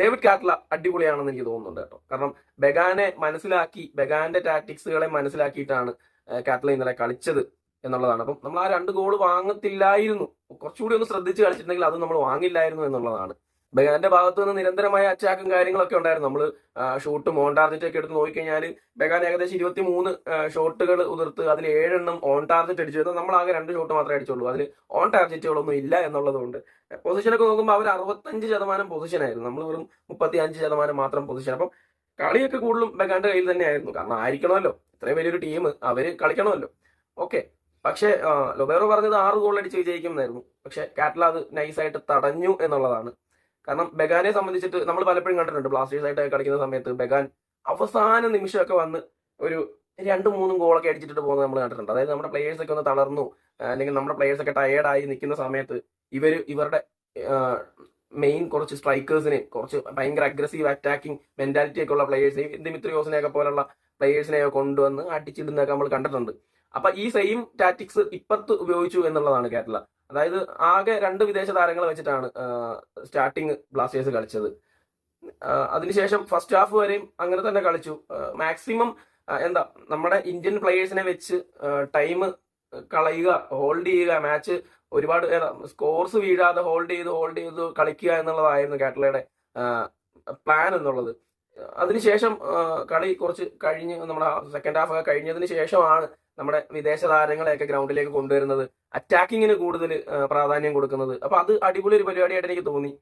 David കാറ്റ്ല അടിപൊളിയാണെന്ന് എനിക്ക് തോന്നുന്നുണ്ട് കേട്ടോ. കാരണം ബെഗാനെ മനസ്സിലാക്കി, ബെഗാന്റെ ടാക്ടിക്സുകളെ മനസ്സിലാക്കിയിട്ടാണ് കാറ്റ്ല ഇന്നലെ കളിച്ചത് എന്നുള്ളതാണ്. അപ്പം നമ്മൾ ആ 2 ഗോൾ വാങ്ങത്തില്ലായിരുന്നു, കുറച്ചുകൂടി ഒന്ന് ശ്രദ്ധിച്ച് കളിച്ചിട്ടുണ്ടെങ്കിൽ അത് നമ്മൾ വാങ്ങില്ലായിരുന്നു എന്നുള്ളതാണ്. ബെഗാന്റെ ഭാഗത്ത് നിന്ന് നിരന്തരമായ അറ്റാക്കും കാര്യങ്ങളൊക്കെ ഉണ്ടായിരുന്നു. നമ്മൾ ഷൂട്ട് ഓൺ ടാർജറ്റ് ഒക്കെ എടുത്ത് നോക്കിക്കഴിഞ്ഞാൽ ബെഗാൻ ഏകദേശം 23 ഷോട്ടുകൾ ഉതിർത്ത് അതിൽ 7 എണ്ണം ഓൺ ടാർജറ്റ് അടിച്ചു. നമ്മൾ ആകെ 2 ഷോട്ട് മാത്രമേ അടിച്ചുള്ളൂ, അതിൽ ഓൺ ടാർജറ്റുകളൊന്നും ഇല്ല എന്നുള്ളതുകൊണ്ട് പൊസിഷനൊക്കെ നോക്കുമ്പോൾ അവർ 65% പൊസിഷനായിരുന്നു, നമ്മൾ വെറും 35% മാത്രം പൊസിഷൻ. അപ്പം കളിയൊക്കെ കൂടുതലും ബെഗാന്റെ കയ്യിൽ തന്നെയായിരുന്നു. കാരണം ആയിരിക്കണമല്ലോ, ഇത്രയും വലിയൊരു ടീം അവര് കളിക്കണമല്ലോ. ഓക്കെ, പക്ഷേ ലൊബേറോ പറഞ്ഞത് 6 ഗോൾ അടിച്ച് വിജയിക്കുമെന്നായിരുന്നു. പക്ഷെ കാറ്റ്ല അത് നൈസായിട്ട് തടഞ്ഞു എന്നുള്ളതാണ്. കാരണം ബെഗാനെ സംബന്ധിച്ചിട്ട് നമ്മൾ പലപ്പോഴും കണ്ടിട്ടുണ്ട്, ബ്ലാസ്റ്റേഴ്സ് ആയിട്ട് കളിക്കുന്ന സമയത്ത് ബെഗാൻ അവസാന നിമിഷമൊക്കെ വന്ന് ഒരു 2-3 ഗോളൊക്കെ അടിച്ചിട്ട് പോകുന്നത് നമ്മൾ കണ്ടിട്ടുണ്ട്. അതായത് നമ്മുടെ പ്ലേയേഴ്സ് ഒക്കെ ഒന്ന് തളർന്നു, അല്ലെങ്കിൽ നമ്മുടെ പ്ലേയേഴ്സ് ഒക്കെ ടയേർഡായി നിൽക്കുന്ന സമയത്ത് ഇവരുടെ മെയിൻ കുറച്ച് സ്ട്രൈക്കേഴ്സിനെ, കുറച്ച് ഭയങ്കര അഗ്രസീവ് അറ്റാക്കിംഗ് മെന്റാലിറ്റി ഒക്കെ ഉള്ള പ്ലേയേഴ്സിനെയും ദിമിത്രിയോസിനെയൊക്കെ പോലുള്ള പ്ലേയേഴ്സിനെയൊക്കെ കൊണ്ടുവന്ന് അടിച്ചിടുന്നതൊക്കെ നമ്മൾ കണ്ടിട്ടുണ്ട്. അപ്പൊ ഈ സെയിം ടാറ്റിക്സ് ഇപ്പുറത്ത് ഉപയോഗിച്ചു എന്നുള്ളതാണ് കാറ്റ്ല. അതായത് ആകെ 2 വിദേശ താരങ്ങൾ വെച്ചിട്ടാണ് സ്റ്റാർട്ടിങ് ബ്ലാസ്റ്റേഴ്സ് കളിച്ചത്. അതിനുശേഷം ഫസ്റ്റ് ഹാഫ് വരെയും അങ്ങനെ തന്നെ കളിച്ചു. മാക്സിമം എന്താ നമ്മുടെ ഇന്ത്യൻ പ്ലേയേഴ്സിനെ വെച്ച് ടൈം കളയുക, ഹോൾഡ് ചെയ്യുക, മാച്ച് ഒരുപാട് സ്കോർസ് വീഴാതെ ഹോൾഡ് ചെയ്ത് കളിക്കുക എന്നുള്ളതായിരുന്നു കാറ്റ്ലയുടെ പ്ലാൻ എന്നുള്ളത്. അതിനുശേഷം കളി കുറച്ച് കഴിഞ്ഞ് നമ്മുടെ സെക്കൻഡ് ഹാഫ് ഒക്കെ കഴിഞ്ഞതിന് ശേഷമാണ് നമ്മുടെ വിദേശ താരങ്ങളെയൊക്കെ ഗ്രൗണ്ടിലേക്ക് കൊണ്ടുവരുന്നത്, അറ്റാക്കിങ്ങിന് കൂടുതൽ പ്രാധാന്യം കൊടുക്കുന്നത്. അപ്പൊ അത് അടിപൊളി ഒരു പരിപാടിയായിട്ട് എനിക്ക് തോന്നി.